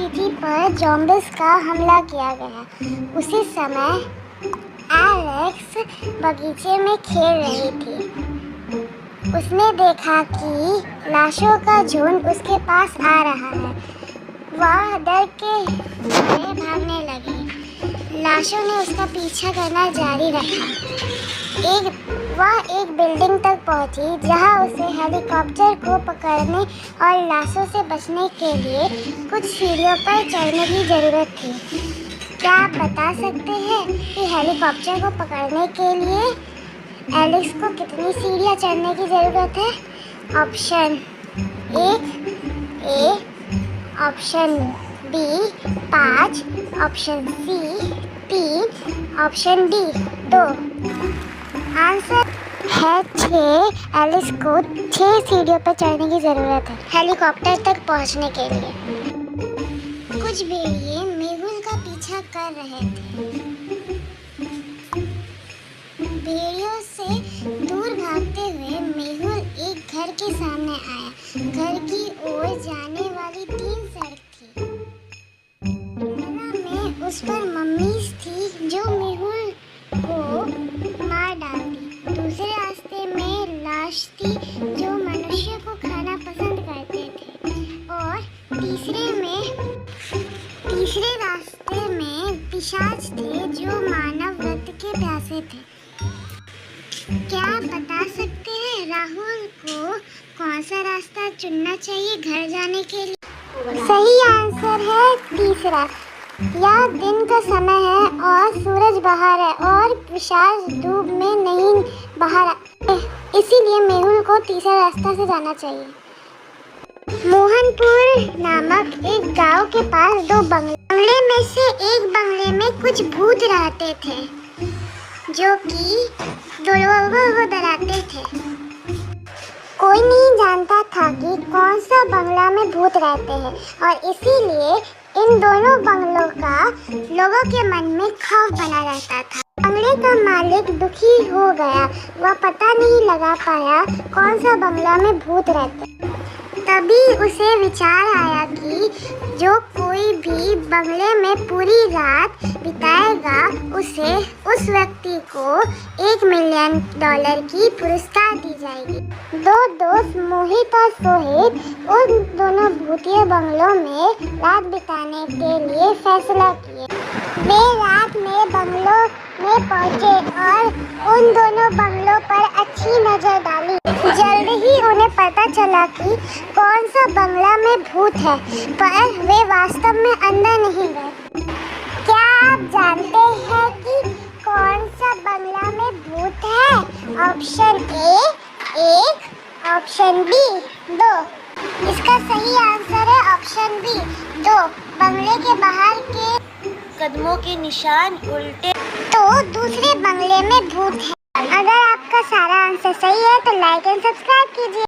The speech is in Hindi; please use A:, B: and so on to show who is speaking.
A: सिटी पर ज़ॉम्बीज़ का हमला किया गया। उसी समय एलेक्स बगीचे में खेल रही थी। उसने देखा कि लाशों का झुंड उसके पास आ रहा है। वह डर के मारे भागने लगी। लाशों ने उसका पीछा करना जारी रखा। वह एक बिल्डिंग तक पहुंची जहां उसे हेलीकॉप्टर को पकड़ने और लाशों से बचने के लिए कुछ सीढ़ियों पर चढ़ने की ज़रूरत थी। क्या आप बता सकते हैं कि हेलीकॉप्टर को पकड़ने के लिए एलेक्स को कितनी सीढ़ियां चढ़ने की ज़रूरत है? Option 1 option B 5, option C 3, option D 2। Answer है 6। एलिस को 6 सीढ़ियों पर चढ़ने की ज़रूरत है हेलीकॉप्टर तक पहुंचने के लिए। कुछ भेड़िए मेहुल का पीछा कर रहे थे। भेड़ियों से दूर भागते हुए मेहुल एक घर के सामने आया। घर की ओर जाने वाली 3 सड़क थी। पहला में उस पर मम्मीज़ थी जो मेहुल को मार डालती। दूसरे रास्ते में लाश थी जो मनुष्य को खाना पसंद करते थे। और तीसरे रास्ते में पिशाच थे जो मानव रक्त के प्यासे थे। क्या आप बता सकते हैं राहुल को कौन सा रास्ता चुनना चाहिए घर जाने के लिए? सही आंसर है तीसरा। यह दिन का समय है और सूरज बाहर है और पिशाच धूप में नहीं बाहर, इसीलिए मेहुल को तीसरा रास्ता से जाना चाहिए। मोहनपुर नामक एक गांव के पास 2 बंगले में से एक बंगले में कुछ भूत रहते थे जो कि लोगों को डराते थे। कोई नहीं जानता था कि कौन सा बंगला में भूत रहते हैं और इसीलिए इन दोनों बंगलों का लोगों के मन में खौफ बना रहता था। बंगले का मालिक दुखी हो गया। वह पता नहीं लगा पाया कौन सा बंगला में भूत रहते। तभी उसे विचार आया कि जो कोई भी बंगले में पूरी रात बिताएगा उसे उस व्यक्ति को $1 मिलियन की पुरस्कार दी जाएगी। 2 दोस्त मोहित और सोहित उन दोनों भूतिया बंगलों में रात बिताने के लिए फैसला किए। वे रात में बंगलों में पहुंचे और उन दोनों बंगलों पर अच्छी नजर डाली। जल्द ही उन्हें पता चला कि कौन सा बंगला में भूत है, पर वे वास्तव में अंदर नहीं गए। क्या आप जानते हैं कि कौन सा बंगला में भूत है? Option A 1, option B 2। इसका सही आंसर है ऑप्शन बी 2। बंगले के बाहर के कदमों के निशान उल्टे तो दूसरे बंगले में भूत है। अगर आपका सारा आंसर सही है तो लाइक एंड सब्सक्राइब कीजिए।